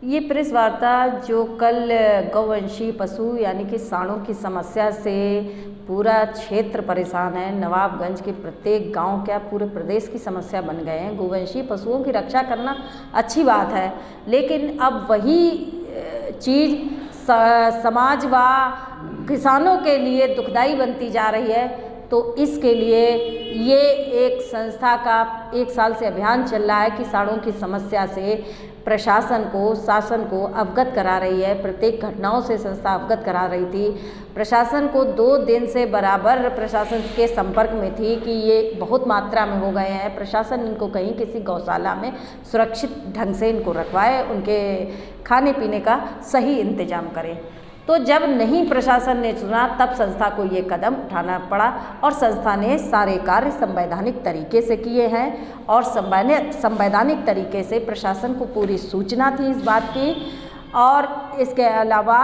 ये प्रेस वार्ता जो कल गौवंशीय पशु यानी कि सांडों की समस्या से पूरा क्षेत्र परेशान है। नवाबगंज के प्रत्येक गांव क्या पूरे प्रदेश की समस्या बन गए हैं। गौवंशीय पशुओं की रक्षा करना अच्छी बात है, लेकिन अब वही चीज़ समाज व किसानों के लिए दुखदाई बनती जा रही है। तो इसके लिए ये एक संस्था का 1 साल से अभियान चल रहा है कि सांडों की समस्या से प्रशासन को, शासन को अवगत करा रही है। प्रत्येक घटनाओं से संस्था अवगत करा रही थी। प्रशासन को 2 दिन से बराबर प्रशासन के संपर्क में थी कि ये बहुत मात्रा में हो गए हैं। प्रशासन इनको कहीं किसी गौशाला में सुरक्षित ढंग से इनको रखवाए, उनके खाने पीने का सही इंतजाम करे। तो जब नहीं प्रशासन ने सुना, तब संस्था को ये कदम उठाना पड़ा और संस्था ने सारे कार्य संवैधानिक तरीके से किए हैं और संवैधानिक तरीके से प्रशासन को पूरी सूचना थी इस बात की। और इसके अलावा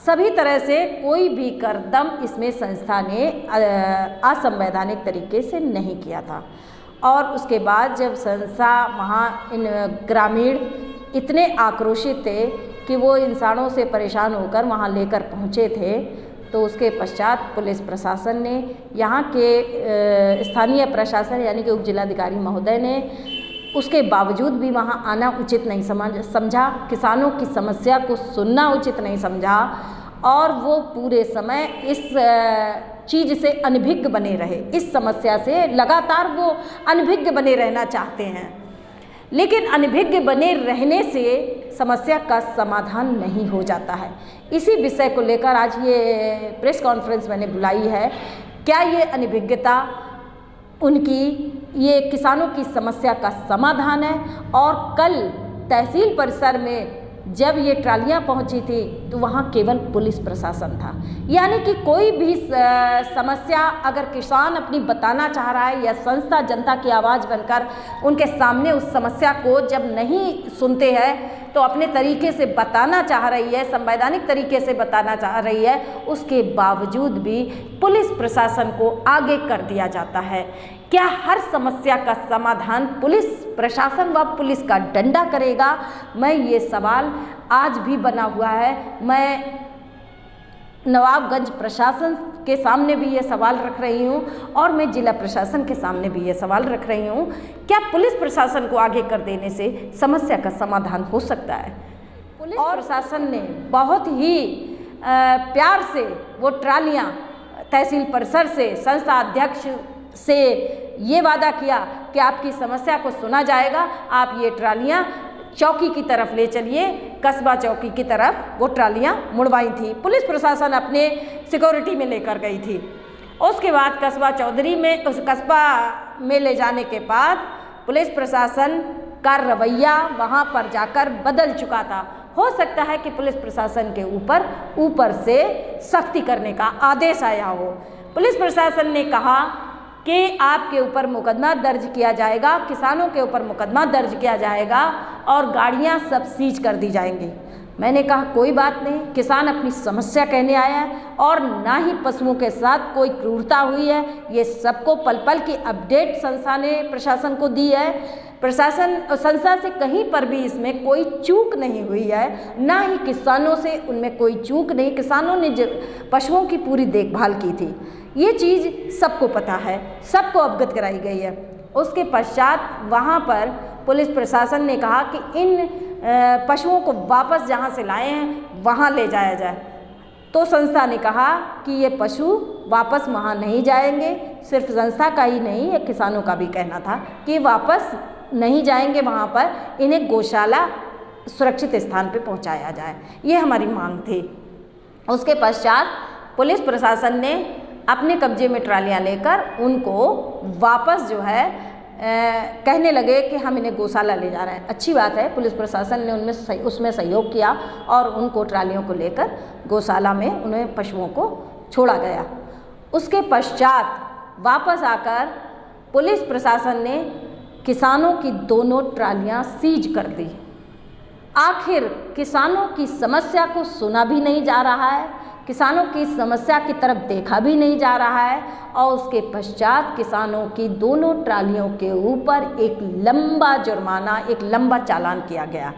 सभी तरह से कोई भी कदम इसमें संस्था ने असंवैधानिक तरीके से नहीं किया था। और उसके बाद जब संस्था वहाँ इन ग्रामीण इतने आक्रोशित थे कि वो इंसानों से परेशान होकर वहाँ लेकर पहुँचे थे, तो उसके पश्चात पुलिस प्रशासन ने, यहाँ के स्थानीय प्रशासन यानी कि उप जिलाधिकारी महोदय ने उसके बावजूद भी वहाँ आना उचित नहीं समझा, किसानों की समस्या को सुनना उचित नहीं समझा और वो पूरे समय इस चीज़ से अनभिज्ञ बने रहे। इस समस्या से लगातार वो अनभिज्ञ बने रहना चाहते हैं, लेकिन अनभिज्ञ बने रहने से समस्या का समाधान नहीं हो जाता है। इसी विषय को लेकर आज ये प्रेस कॉन्फ्रेंस मैंने बुलाई है। क्या ये अनभिज्ञता उनकी ये किसानों की समस्या का समाधान है? और कल तहसील परिसर में जब ये ट्रालियाँ पहुंची थी तो वहाँ केवल पुलिस प्रशासन था। यानी कि कोई भी समस्या अगर किसान अपनी बताना चाह रहा है या संस्था जनता की आवाज़ बनकर उनके सामने उस समस्या को जब नहीं सुनते हैं तो अपने तरीके से बताना चाह रही है, संवैधानिक तरीके से बताना चाह रही है, उसके बावजूद भी पुलिस प्रशासन को आगे कर दिया जाता है। क्या हर समस्या का समाधान पुलिस प्रशासन व पुलिस का डंडा करेगा? मैं ये सवाल आज भी बना हुआ है। मैं नवाबगंज प्रशासन के सामने भी ये सवाल रख रही हूँ और मैं जिला प्रशासन के सामने भी ये सवाल रख रही हूँ। क्या पुलिस प्रशासन को आगे कर देने से समस्या का समाधान हो सकता है? पुलिस प्रशासन ने बहुत ही प्यार से वो ट्रालियाँ तहसील परिसर से संस्था अध्यक्ष से ये वादा किया कि आपकी समस्या को सुना जाएगा, आप ये ट्रालियाँ चौकी की तरफ ले चलिए। कस्बा चौकी की तरफ वो ट्रालियाँ मुड़वाई थी, पुलिस प्रशासन अपने सिक्योरिटी में लेकर गई थी। उसके बाद कस्बा में ले जाने के बाद पुलिस प्रशासन का रवैया वहाँ पर जाकर बदल चुका था। हो सकता है कि पुलिस प्रशासन के ऊपर से सख्ती करने का आदेश आया हो। पुलिस प्रशासन ने कहा कि आपके ऊपर मुकदमा दर्ज किया जाएगा, किसानों के ऊपर मुकदमा दर्ज किया जाएगा और गाड़ियां सब सीज कर दी जाएंगी। मैंने कहा कोई बात नहीं, किसान अपनी समस्या कहने आया है और ना ही पशुओं के साथ कोई क्रूरता हुई है। ये सबको पल पल की अपडेट संस्था ने प्रशासन को दी है। संस्था से कहीं पर भी इसमें कोई चूक नहीं हुई है, ना ही किसानों से उनमें कोई चूक नहीं। किसानों ने पशुओं की पूरी देखभाल की थी, ये चीज़ सबको पता है, सबको अवगत कराई गई है। उसके पश्चात वहाँ पर पुलिस प्रशासन ने कहा कि इन पशुओं को वापस जहाँ से लाए हैं वहाँ ले जाया जाए। तो संस्था ने कहा कि ये पशु वापस वहाँ नहीं जाएंगे। सिर्फ संस्था का ही नहीं, ये किसानों का भी कहना था कि वापस नहीं जाएंगे वहाँ पर, इन्हें गौशाला सुरक्षित स्थान पे पहुँचाया जाए, ये हमारी मांग थी। उसके पश्चात पुलिस प्रशासन ने अपने कब्जे में ट्रालियाँ लेकर उनको वापस जो है कहने लगे कि हम इन्हें गौशाला ले जा रहे हैं। अच्छी बात है, पुलिस प्रशासन ने उसमें सहयोग किया और उनको ट्रालियों को लेकर गौशाला में उन्हें पशुओं को छोड़ा गया। उसके पश्चात वापस आकर पुलिस प्रशासन ने किसानों की दोनों ट्रालियाँ सीज कर दी। आखिर किसानों की समस्या को सुना भी नहीं जा रहा है, किसानों की समस्या की तरफ देखा भी नहीं जा रहा है और उसके पश्चात किसानों की दोनों ट्रालियों के ऊपर एक लंबा जुर्माना, एक लंबा चालान किया गया।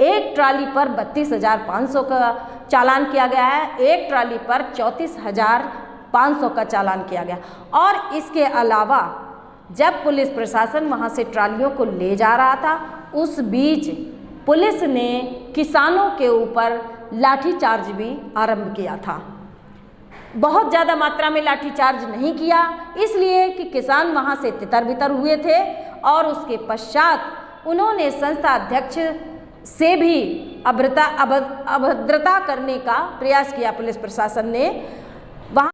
एक ट्राली पर 32,500 का चालान किया गया है, एक ट्राली पर 34,500 का चालान किया गया। और इसके अलावा जब पुलिस प्रशासन वहां से ट्रालियों को ले जा रहा था, उस बीच पुलिस ने किसानों के ऊपर लाठीचार्ज भी आरंभ किया था। बहुत ज़्यादा मात्रा में लाठीचार्ज नहीं किया, इसलिए कि किसान वहां से तितर-बितर हुए थे। और उसके पश्चात उन्होंने संस्था अध्यक्ष से भी अभद्रता करने का प्रयास किया पुलिस प्रशासन ने। वहाँ